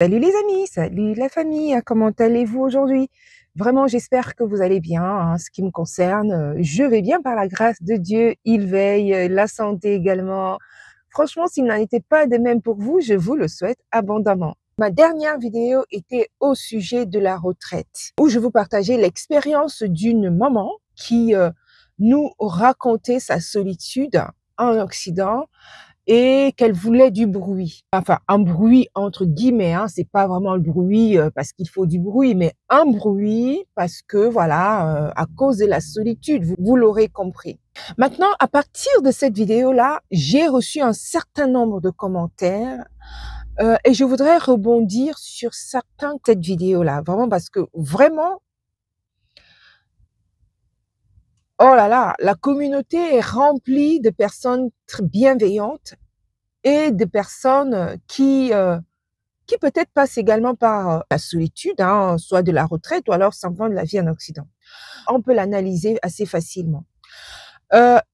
Salut les amis, salut la famille, comment allez-vous aujourd'hui? Vraiment, j'espère que vous allez bien. Ce qui me concerne, je vais bien par la grâce de Dieu. Il veille, la santé également. Franchement, s'il n'en était pas de même pour vous, je vous le souhaite abondamment. Ma dernière vidéo était au sujet de la retraite, où je vous partageais l'expérience d'une maman qui nous racontait sa solitude en Occident et qu'elle voulait du bruit. Enfin, un bruit entre guillemets, hein, c'est pas vraiment le bruit parce qu'il faut du bruit, mais un bruit parce que voilà, à cause de la solitude, vous l'aurez compris. Maintenant, à partir de cette vidéo-là, j'ai reçu un certain nombre de commentaires et je voudrais rebondir sur certains de cette vidéo-là, vraiment parce que vraiment, oh là là, la communauté est remplie de personnes très bienveillantes et de personnes qui peut-être passent également par la solitude, hein, soit de la retraite ou alors simplement de la vie en Occident. On peut l'analyser assez facilement.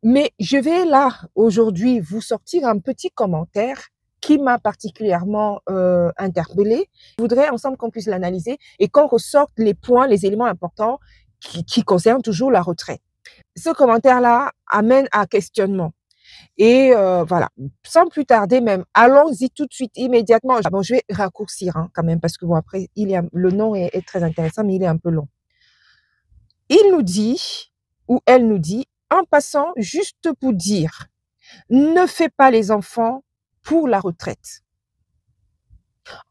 Mais je vais là, aujourd'hui, vous sortir un petit commentaire qui m'a particulièrement interpellée. Je voudrais ensemble qu'on puisse l'analyser et qu'on ressorte les points, les éléments importants qui concernent toujours la retraite. Ce commentaire-là amène à questionnement. Et voilà, sans plus tarder même, allons-y tout de suite, immédiatement. Bon, je vais raccourcir hein, quand même, parce que bon, après, le nom est très intéressant, mais il est un peu long. Il nous dit, ou elle nous dit, en passant, juste pour dire, ne fais pas les enfants pour la retraite.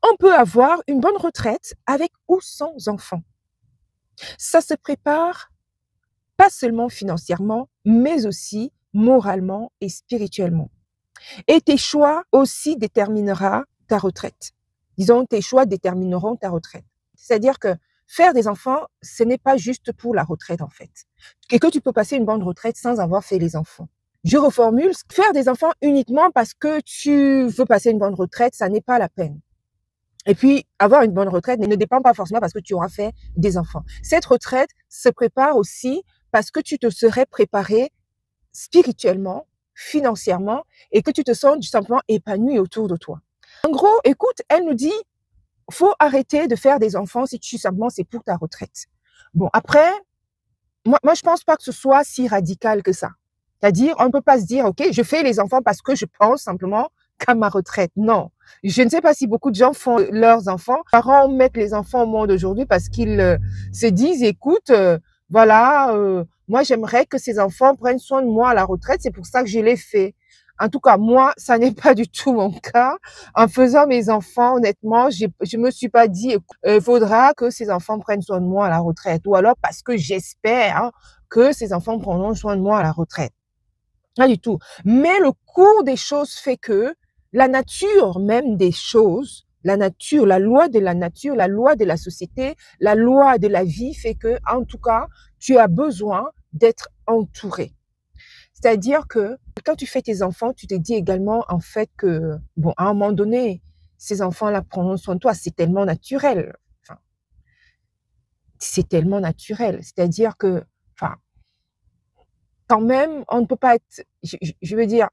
On peut avoir une bonne retraite avec ou sans enfants. Ça se prépare pas seulement financièrement, mais aussi moralement et spirituellement. Et tes choix aussi déterminera ta retraite. Disons, tes choix détermineront ta retraite. C'est-à-dire que faire des enfants, ce n'est pas juste pour la retraite, en fait. Et que tu peux passer une bonne retraite sans avoir fait les enfants. Je reformule, faire des enfants uniquement parce que tu veux passer une bonne retraite, ça n'est pas la peine. Et puis, avoir une bonne retraite ne dépend pas forcément parce que tu auras fait des enfants. Cette retraite se prépare aussi parce que tu te serais préparé spirituellement, financièrement, et que tu te sens tout simplement épanoui autour de toi. En gros, écoute, elle nous dit, faut arrêter de faire des enfants si tu simplement c'est pour ta retraite. Bon, après, moi, je pense pas que ce soit si radical que ça. C'est-à-dire, on ne peut pas se dire, OK, je fais les enfants parce que je pense simplement qu'à ma retraite. Non. Je ne sais pas si beaucoup de gens font leurs enfants. Les parents mettent les enfants au monde aujourd'hui parce qu'ils se disent, écoute, voilà, moi, j'aimerais que ces enfants prennent soin de moi à la retraite. C'est pour ça que je les fais. En tout cas, moi, ça n'est pas du tout mon cas. En faisant mes enfants, honnêtement, je me suis pas dit, faudra que ces enfants prennent soin de moi à la retraite. Ou alors parce que j'espère hein, que ces enfants prendront soin de moi à la retraite. Pas du tout. Mais le cours des choses fait que la nature même des choses, la nature, la loi de la nature, la loi de la société, la loi de la vie fait que, en tout cas, tu as besoin d'être entouré. C'est-à-dire que quand tu fais tes enfants, tu te dis également en fait que, bon, à un moment donné, ces enfants-là prendront soin de toi. C'est tellement naturel. Enfin, c'est tellement naturel. C'est-à-dire que, enfin, quand même, on ne peut pas être, je veux dire,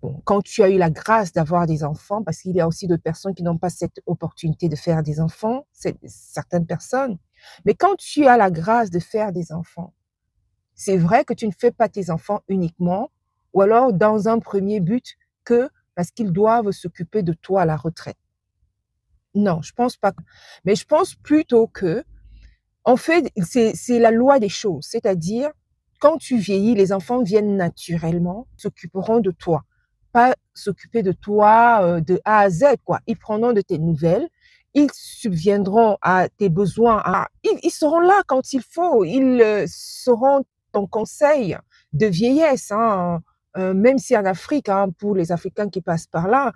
bon, quand tu as eu la grâce d'avoir des enfants, parce qu'il y a aussi d'autres personnes qui n'ont pas cette opportunité de faire des enfants, certaines personnes, mais quand tu as la grâce de faire des enfants, c'est vrai que tu ne fais pas tes enfants uniquement, ou alors dans un premier but que parce qu'ils doivent s'occuper de toi à la retraite. Non, je pense pas. Mais je pense plutôt que, en fait, c'est la loi des choses. C'est-à-dire, quand tu vieillis, les enfants viennent naturellement, s'occuperont de toi. Pas s'occuper de toi de A à Z, quoi. Ils prendront de tes nouvelles, ils subviendront à tes besoins, ils seront là quand il faut, ils seront ton conseil de vieillesse, hein. Même si en Afrique, hein, pour les Africains qui passent par là,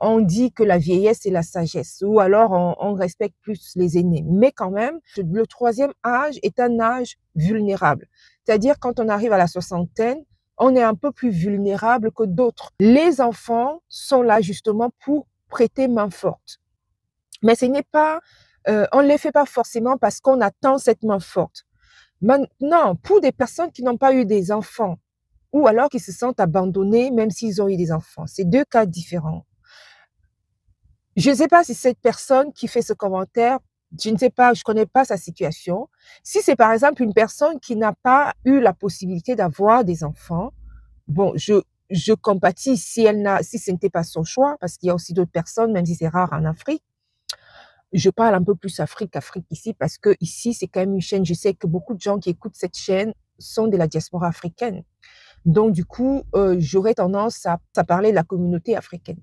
on dit que la vieillesse c'est la sagesse, ou alors on respecte plus les aînés. Mais quand même, le troisième âge est un âge vulnérable. C'est-à-dire quand on arrive à la soixantaine, on est un peu plus vulnérable que d'autres. Les enfants sont là justement pour prêter main forte. Mais ce n'est pas, on ne les fait pas forcément parce qu'on attend cette main forte. Maintenant, pour des personnes qui n'ont pas eu des enfants, ou alors qui se sentent abandonnés même s'ils ont eu des enfants, c'est deux cas différents. Je ne sais pas si cette personne qui fait ce commentaire, je ne sais pas, je connais pas sa situation. Si c'est par exemple une personne qui n'a pas eu la possibilité d'avoir des enfants, bon, je compatis si elle n'a, si ce n'était pas son choix, parce qu'il y a aussi d'autres personnes, même si c'est rare en Afrique. Je parle un peu plus Afrique ici, parce que ici, c'est quand même une chaîne. Je sais que beaucoup de gens qui écoutent cette chaîne sont de la diaspora africaine. Donc, du coup, j'aurais tendance à parler de la communauté africaine.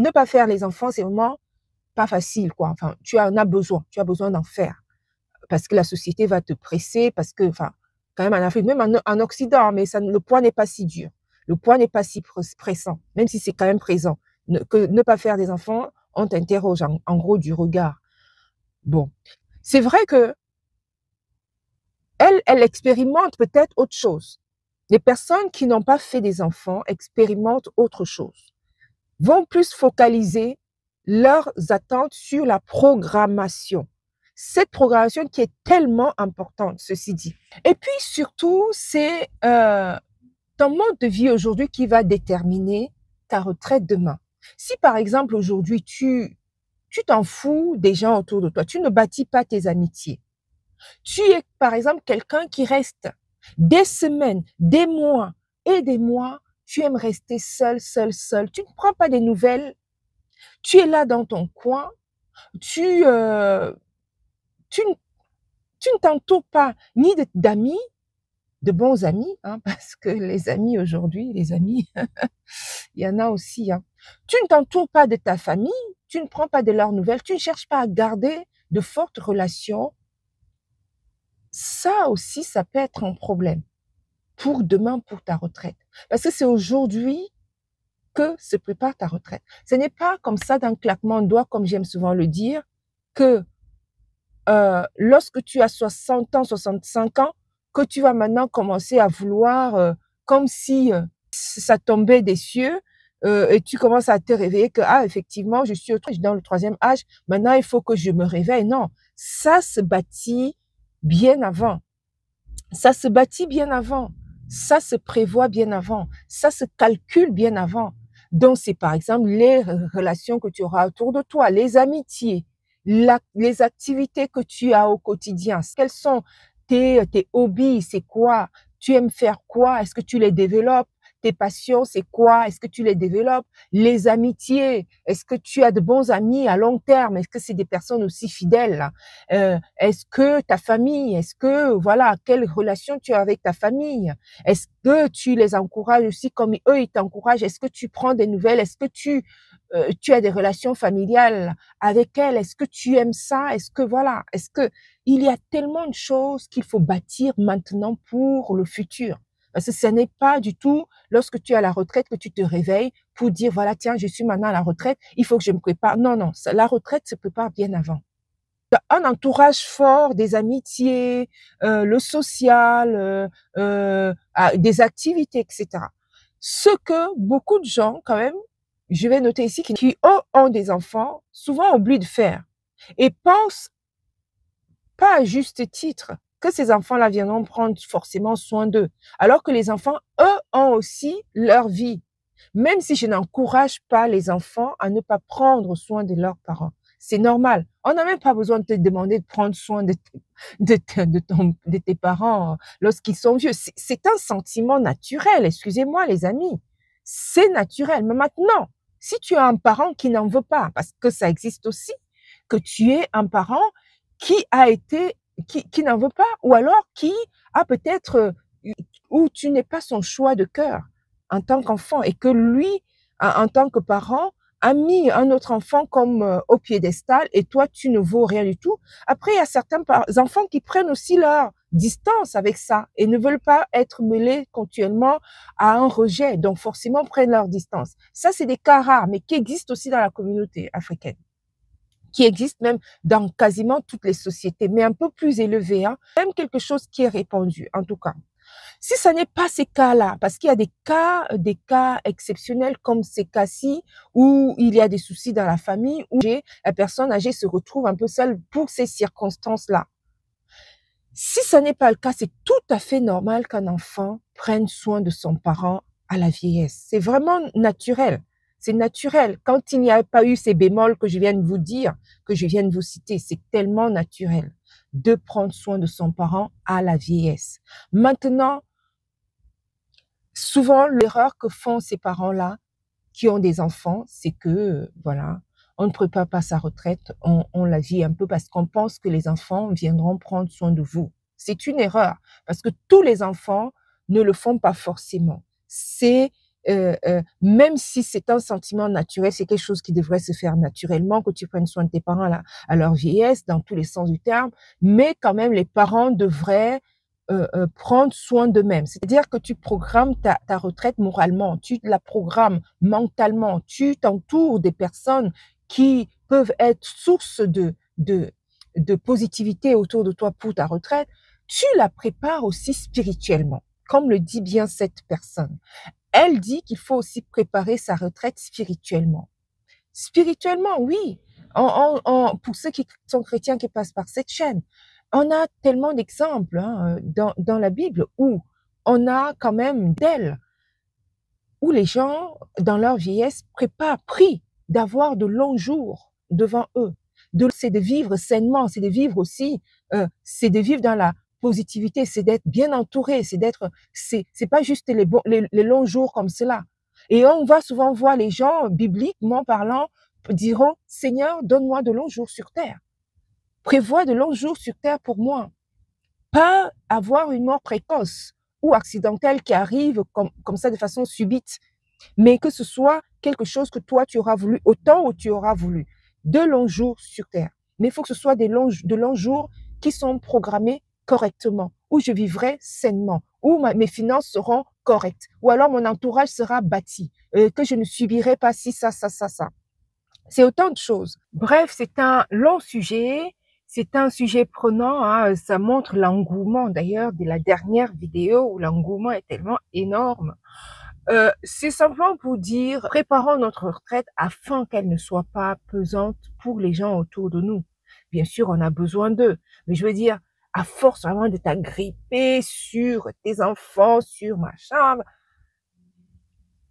Ne pas faire les enfants, c'est vraiment pas facile, quoi. Enfin, tu as besoin d'en faire parce que la société va te presser, parce que, enfin, quand même en Afrique, même en Occident, mais ça, le poids n'est pas si dur, le poids n'est pas si pressant, même si c'est quand même présent. Que ne pas faire des enfants, on t'interroge en gros du regard. Bon, c'est vrai que elle expérimente peut-être autre chose. Les personnes qui n'ont pas fait des enfants expérimentent autre chose, vont plus focaliser leurs attentes sur la programmation. Cette programmation qui est tellement importante, ceci dit. Et puis surtout, c'est ton mode de vie aujourd'hui qui va déterminer ta retraite demain. Si par exemple aujourd'hui tu t'en fous des gens autour de toi, tu ne bâtis pas tes amitiés. Tu es par exemple quelqu'un qui reste des semaines, des mois et des mois, tu aimes rester seul, seul, seul. Tu ne prends pas des nouvelles. Tu es là dans ton coin. Tu, euh, tu, tu ne t'entoures pas ni d'amis, de bons amis, hein, parce que les amis aujourd'hui, les amis, il y en a aussi. Hein. Tu ne t'entoures pas de ta famille. Tu ne prends pas de leurs nouvelles. Tu ne cherches pas à garder de fortes relations. Ça aussi, ça peut être un problème pour demain, pour ta retraite. Parce que c'est aujourd'hui que se prépare ta retraite. Ce n'est pas comme ça d'un claquement de doigts, comme j'aime souvent le dire, que lorsque tu as 60 ans, 65 ans, que tu vas maintenant commencer à vouloir, comme si ça tombait des cieux, et tu commences à te réveiller que, ah, effectivement, je suis dans le troisième âge, maintenant il faut que je me réveille. Non, ça se bâtit bien avant. Ça se bâtit bien avant. Ça se prévoit bien avant. Ça se calcule bien avant. Donc, c'est par exemple les relations que tu auras autour de toi, les amitiés, les activités que tu as au quotidien. Quels sont tes hobbies? C'est quoi? Tu aimes faire quoi? Est-ce que tu les développes? Tes passions, c'est quoi? Est-ce que tu les développes? Les amitiés, est-ce que tu as de bons amis à long terme? Est-ce que c'est des personnes aussi fidèles? Est-ce que ta famille, est-ce que, voilà, quelle relation tu as avec ta famille? Est-ce que tu les encourages aussi comme eux, ils t'encouragent? Est-ce que tu prends des nouvelles? Est-ce que tu as des relations familiales avec elles? Est-ce que tu aimes ça? Est-ce que, voilà, est-ce que il y a tellement de choses qu'il faut bâtir maintenant pour le futur? Parce que ce n'est pas du tout lorsque tu es à la retraite que tu te réveilles pour dire, voilà, tiens, je suis maintenant à la retraite, il faut que je me prépare. Non, non, la retraite se prépare bien avant. Un entourage fort, des amitiés, le social, des activités, etc. Ce que beaucoup de gens, quand même, je vais noter ici, qui ont des enfants, souvent oublient de faire et pensent, pas à juste titre, que ces enfants-là viendront prendre forcément soin d'eux, alors que les enfants, eux, ont aussi leur vie. Même si je n'encourage pas les enfants à ne pas prendre soin de leurs parents. C'est normal. On n'a même pas besoin de te demander de prendre soin de tes parents lorsqu'ils sont vieux. C'est un sentiment naturel. Excusez-moi, les amis. C'est naturel. Mais maintenant, si tu as un parent qui n'en veut pas, parce que ça existe aussi, que tu es un parent qui a été, qui n'en veut pas, ou alors qui a peut-être, où tu n'es pas son choix de cœur en tant qu'enfant et que lui, en tant que parent, a mis un autre enfant comme au piédestal et toi, tu ne vaux rien du tout. Après, il y a certains enfants qui prennent aussi leur distance avec ça et ne veulent pas être mêlés continuellement à un rejet. Donc, forcément, prennent leur distance. Ça, c'est des cas rares, mais qui existent aussi dans la communauté africaine, qui existe même dans quasiment toutes les sociétés, mais un peu plus élevé, hein. Même quelque chose qui est répandu, en tout cas. Si ce n'est pas ces cas-là, parce qu'il y a des cas exceptionnels comme ces cas-ci, où il y a des soucis dans la famille, où la personne âgée se retrouve un peu seule pour ces circonstances-là. Si ce n'est pas le cas, c'est tout à fait normal qu'un enfant prenne soin de son parent à la vieillesse. C'est vraiment naturel. C'est naturel. Quand il n'y a pas eu ces bémols que je viens de vous dire, que je viens de vous citer, c'est tellement naturel de prendre soin de son parent à la vieillesse. Maintenant, souvent, l'erreur que font ces parents-là, qui ont des enfants, c'est que, voilà, on ne prépare pas sa retraite, on la vit un peu parce qu'on pense que les enfants viendront prendre soin de vous. C'est une erreur, parce que tous les enfants ne le font pas forcément. C'est, même si c'est un sentiment naturel, c'est quelque chose qui devrait se faire naturellement, que tu prennes soin de tes parents à leur vieillesse, dans tous les sens du terme, mais quand même, les parents devraient prendre soin d'eux-mêmes. C'est-à-dire que tu programmes ta retraite moralement, tu la programmes mentalement, tu t'entoures des personnes qui peuvent être source de positivité autour de toi pour ta retraite, tu la prépares aussi spirituellement, comme le dit bien cette personne. Elle dit qu'il faut aussi préparer sa retraite spirituellement. Spirituellement, oui. Pour ceux qui sont chrétiens qui passent par cette chaîne, on a tellement d'exemples dans la Bible où on a quand même d'elles, où les gens, dans leur vieillesse, prient d'avoir de longs jours devant eux. C'est de vivre sainement, c'est de vivre aussi, c'est de vivre dans la positivité, c'est d'être bien entouré, c'est pas juste les longs jours comme cela. Et on va souvent voir les gens, bibliquement parlant, diront, Seigneur, donne-moi de longs jours sur terre. Prévois de longs jours sur terre pour moi. Pas avoir une mort précoce ou accidentelle qui arrive comme ça de façon subite, mais que ce soit quelque chose que toi tu auras voulu, au temps où tu auras voulu. De longs jours sur terre. Mais il faut que ce soit de longs jours qui sont programmés correctement, où je vivrai sainement, où mes finances seront correctes, ou alors mon entourage sera bâti, que je ne subirai pas si ça. C'est autant de choses. Bref, c'est un long sujet. C'est un sujet prenant, hein. Ça montre l'engouement d'ailleurs de la dernière vidéo où l'engouement est tellement énorme. C'est simplement pour dire, préparons notre retraite afin qu'elle ne soit pas pesante pour les gens autour de nous. Bien sûr, on a besoin d'eux, mais je veux dire, à force vraiment de t'agripper sur tes enfants, sur machin,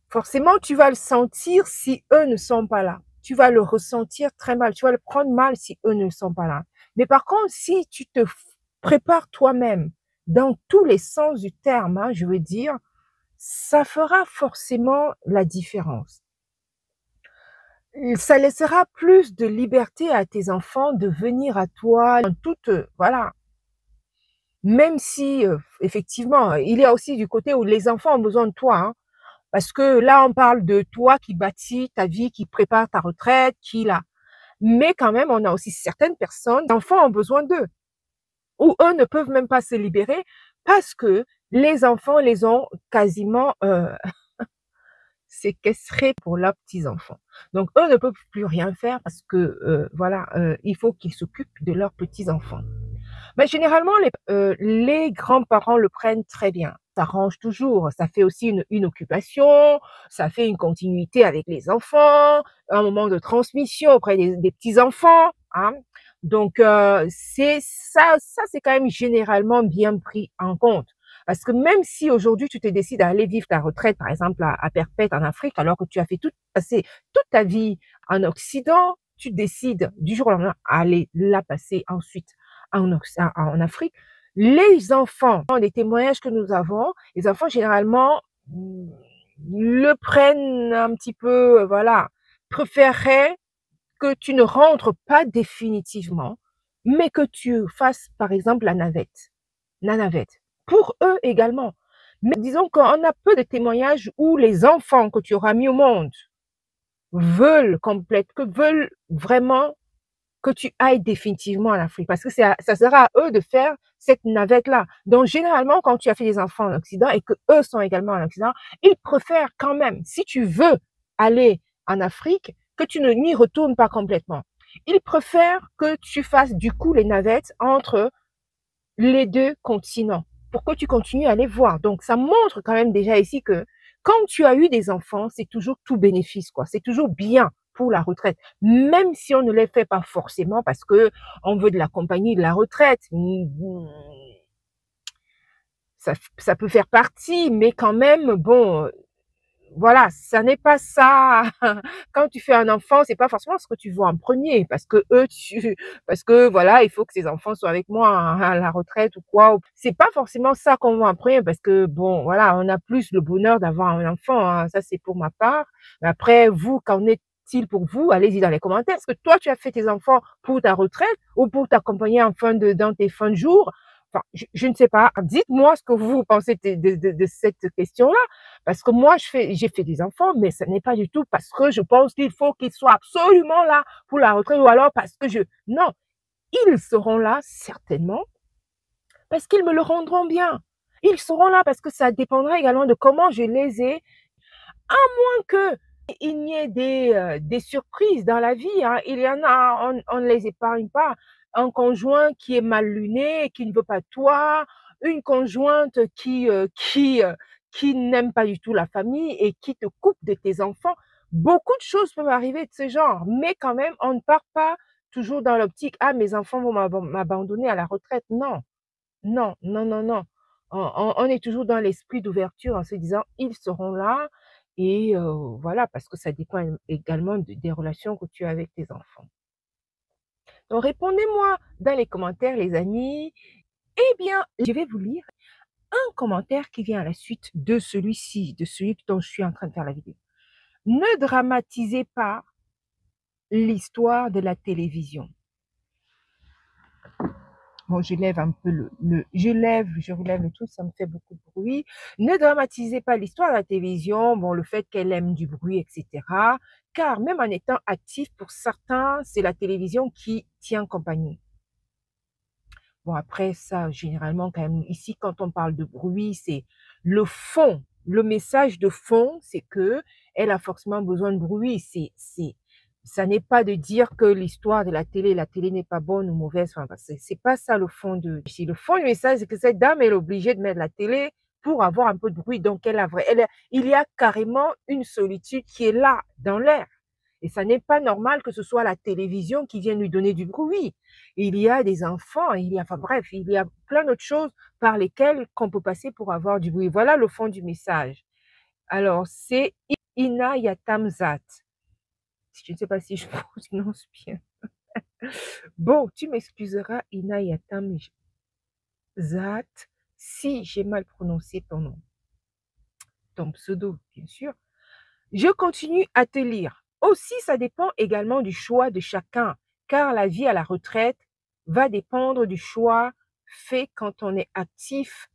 forcément, tu vas le sentir si eux ne sont pas là. Tu vas le ressentir très mal. Tu vas le prendre mal si eux ne sont pas là. Mais par contre, si tu te prépares toi-même dans tous les sens du terme, hein, je veux dire, ça fera forcément la différence. Ça laissera plus de liberté à tes enfants de venir à toi en toute, voilà. Même si, effectivement, il y a aussi du côté où les enfants ont besoin de toi, hein. Parce que là, on parle de toi qui bâtis ta vie, qui prépare ta retraite, qui là. Mais quand même, on a aussi certaines personnes, les enfants ont besoin d'eux, ou eux ne peuvent même pas se libérer parce que les enfants les ont quasiment séquestrés pour leurs petits-enfants. Donc, eux ne peuvent plus rien faire parce que, voilà, il faut qu'ils s'occupent de leurs petits-enfants. Mais généralement, les grands-parents le prennent très bien. Ça arrange toujours. Ça fait aussi une occupation, ça fait une continuité avec les enfants, un moment de transmission auprès des petits-enfants. Hein. Donc, c'est ça c'est quand même généralement bien pris en compte. Parce que même si aujourd'hui tu te décides à aller vivre ta retraite, par exemple à Perpète en Afrique, alors que tu as fait passer toute ta vie en Occident, tu décides du jour au lendemain à aller la passer ensuite en Afrique, les enfants, les témoignages que nous avons, les enfants généralement le prennent un petit peu, voilà, préféreraient que tu ne rentres pas définitivement, mais que tu fasses par exemple la navette, pour eux également. Mais disons qu'on a peu de témoignages où les enfants que tu auras mis au monde veulent vraiment que tu ailles définitivement en Afrique, parce que ça sera à eux de faire cette navette-là. Donc, généralement, quand tu as fait des enfants en Occident et que eux sont également en Occident, ils préfèrent quand même, si tu veux aller en Afrique, que tu ne n'y retournes pas complètement. Ils préfèrent que tu fasses du coup les navettes entre les deux continents pour que tu continues à les voir. Donc, ça montre quand même déjà ici que quand tu as eu des enfants, c'est toujours tout bénéfice, quoi. C'est toujours bien pour la retraite, même si on ne les fait pas forcément parce que on veut de la compagnie de la retraite. Ça peut faire partie, mais quand même, bon, voilà, ça n'est pas ça. Quand tu fais un enfant, c'est pas forcément ce que tu vois en premier, parce que parce que voilà, il faut que ces enfants soient avec moi à la retraite ou quoi. C'est pas forcément ça qu'on voit en premier, parce que bon, voilà, on a plus le bonheur d'avoir un enfant, hein. Ça, c'est pour ma part. Mais après, vous, qu'en est-il pour vous? Allez-y dans les commentaires. Est-ce que toi, tu as fait tes enfants pour ta retraite ou pour t'accompagner dans tes fins de jour? Enfin, je ne sais pas. Dites-moi ce que vous pensez de cette question-là. Parce que moi, j'ai fait des enfants, mais ce n'est pas du tout parce que je pense qu'il faut qu'ils soient absolument là pour la retraite ou alors parce que non, ils seront là certainement parce qu'ils me le rendront bien. Ils seront là parce que ça dépendra également de comment je les ai, à moins que il n'y ait des surprises dans la vie, hein. Il y en a, on ne les épargne pas. Un conjoint qui est mal luné, qui ne veut pas de toi, une conjointe qui n'aime pas du tout la famille et qui te coupe de tes enfants. Beaucoup de choses peuvent arriver de ce genre, mais quand même, on ne part pas toujours dans l'optique, ah, mes enfants vont m'abandonner à la retraite. Non, non, non, non, non. On est toujours dans l'esprit d'ouverture en se disant, ils seront là et voilà, parce que ça dépend également des relations que tu as avec tes enfants. Donc, répondez-moi dans les commentaires, les amis. Eh bien, je vais vous lire un commentaire qui vient à la suite de celui-ci, de celui dont je suis en train de faire la vidéo. Ne dramatisez pas l'histoire de la télévision. Bon, je lève un peu je relève le tout, ça me fait beaucoup de bruit. Ne dramatisez pas l'histoire de la télévision, bon, le fait qu'elle aime du bruit, etc. Car même en étant actif, pour certains, c'est la télévision qui tient compagnie. Bon, après ça, généralement, quand même, ici, quand on parle de bruit, c'est le fond. Le message de fond, c'est que elle a forcément besoin de bruit. Ça n'est pas de dire que l'histoire de la télé n'est pas bonne ou mauvaise. Enfin, c'est pas ça le fond le fond du message, c'est que cette dame, elle est obligée de mettre la télé pour avoir un peu de bruit. Donc, il y a carrément une solitude qui est là, dans l'air. Et ça n'est pas normal que ce soit la télévision qui vienne lui donner du bruit. Il y a des enfants, enfin bref, il y a plein d'autres choses par lesquelles qu'on peut passer pour avoir du bruit. Voilà le fond du message. Alors, c'est Ina Yatamzat. Je ne sais pas si je prononce bien. Bon, tu m'excuseras, Ina Yatamzat, si j'ai mal prononcé ton nom. Ton pseudo, bien sûr. Je continue à te lire. Aussi, ça dépend également du choix de chacun, car la vie à la retraite va dépendre du choix fait quand on est actif.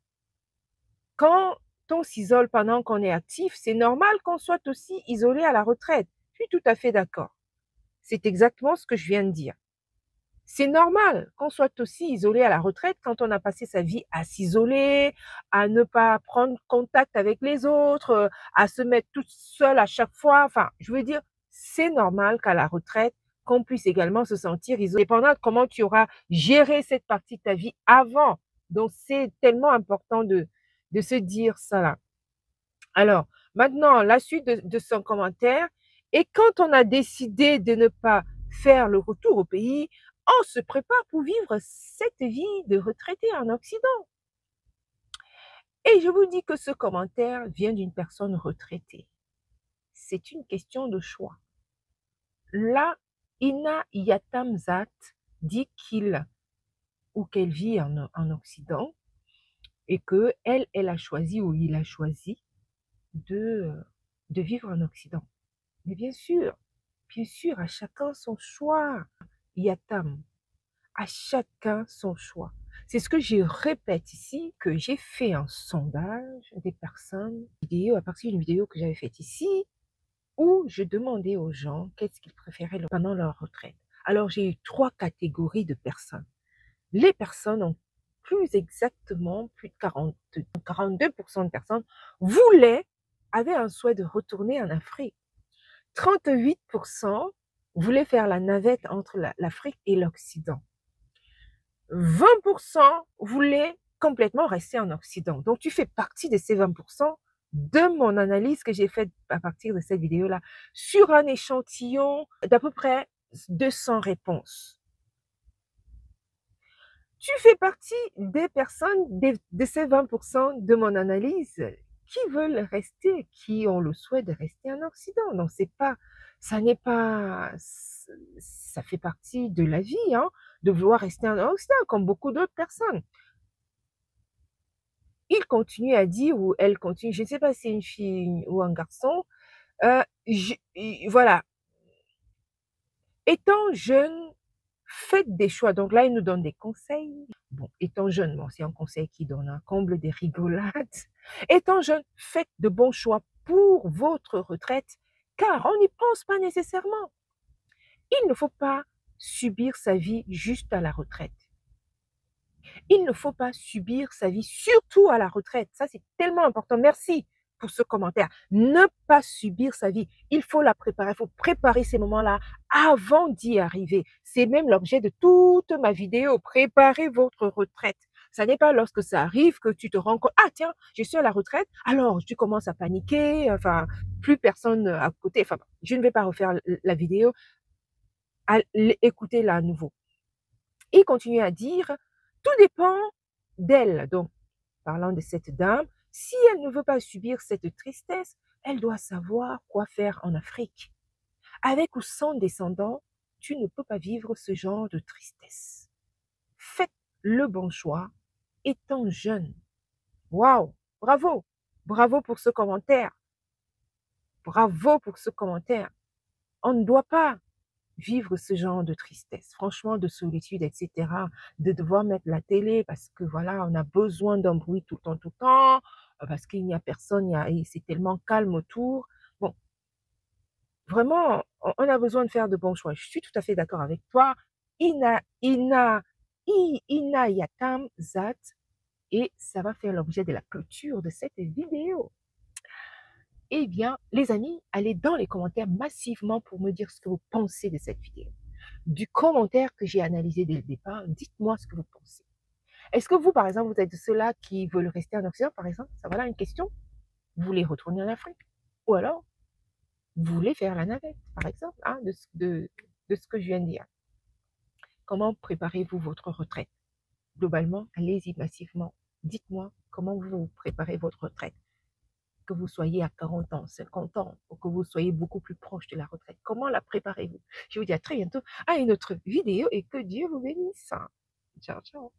Quand on s'isole pendant qu'on est actif, c'est normal qu'on soit aussi isolé à la retraite. Je suis tout à fait d'accord. C'est exactement ce que je viens de dire. C'est normal qu'on soit aussi isolé à la retraite quand on a passé sa vie à s'isoler, à ne pas prendre contact avec les autres, à se mettre toute seule à chaque fois. Enfin, je veux dire, c'est normal qu'à la retraite, qu'on puisse également se sentir isolé, dépendant de comment tu auras géré cette partie de ta vie avant. Donc, c'est tellement important de se dire ça là. Alors, maintenant, la suite de son commentaire. Et quand on a décidé de ne pas faire le retour au pays, on se prépare pour vivre cette vie de retraité en Occident. Et je vous dis que ce commentaire vient d'une personne retraitée. C'est une question de choix. Là, Ina Yatamzat dit qu'il ou qu'elle vit en Occident et que elle a choisi ou il a choisi de vivre en Occident. Mais bien sûr, à chacun son choix. Yatam, à chacun son choix. C'est ce que je répète ici, que j'ai fait un sondage des personnes, à partir d'une vidéo que j'avais faite ici, où je demandais aux gens qu'est-ce qu'ils préféraient pendant leur retraite. Alors, j'ai eu 3 catégories de personnes. Les personnes ont plus exactement, plus de 42% de personnes avaient un souhait de retourner en Afrique. 38% voulaient faire la navette entre l'Afrique et l'Occident. 20% voulaient complètement rester en Occident. Donc, tu fais partie de ces 20% de mon analyse que j'ai faite à partir de cette vidéo-là sur un échantillon d'à peu près 200 réponses. Tu fais partie des personnes, de ces 20% de mon analyse qui veulent rester, qui ont le souhait de rester en Occident. Donc c'est pas, ça n'est pas, ça fait partie de la vie, hein, de vouloir rester en Occident, comme beaucoup d'autres personnes. Il continue à dire, ou elle continue, je ne sais pas si c'est une fille ou un garçon, voilà, étant jeune, faites des choix. Donc là, il nous donne des conseils. Bon, étant jeune, bon, c'est un conseil qui donne un comble des rigolades. Étant jeune, faites de bons choix pour votre retraite, car on n'y pense pas nécessairement. Il ne faut pas subir sa vie juste à la retraite. Il ne faut pas subir sa vie, surtout à la retraite. Ça, c'est tellement important. Merci pour ce commentaire. Ne pas subir sa vie. Il faut la préparer. Il faut préparer ces moments-là avant d'y arriver. C'est même l'objet de toute ma vidéo. Préparez votre retraite. Ça n'est pas lorsque ça arrive que tu te rends compte, ah tiens, je suis à la retraite, alors tu commences à paniquer, enfin, plus personne à côté. Enfin, je ne vais pas refaire la vidéo. Écoutez-la à nouveau. Il continue à dire, tout dépend d'elle. Donc, parlant de cette dame, si elle ne veut pas subir cette tristesse, elle doit savoir quoi faire en Afrique. Avec ou sans descendants, tu ne peux pas vivre ce genre de tristesse. Faites le bon choix étant jeune. Waouh, bravo, bravo pour ce commentaire. Bravo pour ce commentaire. On ne doit pas vivre ce genre de tristesse, franchement, de solitude, etc., de devoir mettre la télé parce que voilà, on a besoin d'un bruit tout le temps, parce qu'il n'y a personne, c'est tellement calme autour. Bon, vraiment, on a besoin de faire de bons choix. Je suis tout à fait d'accord avec toi. Ina Yatam Zat, et ça va faire l'objet de la clôture de cette vidéo. Eh bien, les amis, allez dans les commentaires massivement pour me dire ce que vous pensez de cette vidéo. Du commentaire que j'ai analysé dès le départ, dites-moi ce que vous pensez. Est-ce que vous, par exemple, vous êtes de ceux-là qui veulent rester en Occident, par exemple? Ça, voilà une question. Vous voulez retourner en Afrique? Ou alors, vous voulez faire la navette, par exemple, hein, de ce que je viens de dire. Comment préparez-vous votre retraite? Globalement, allez-y massivement. Dites-moi comment vous préparez votre retraite. Que vous soyez à 40 ans, 50 ans, ou que vous soyez beaucoup plus proche de la retraite. Comment la préparez-vous? Je vous dis à très bientôt à une autre vidéo et que Dieu vous bénisse. Ciao, ciao.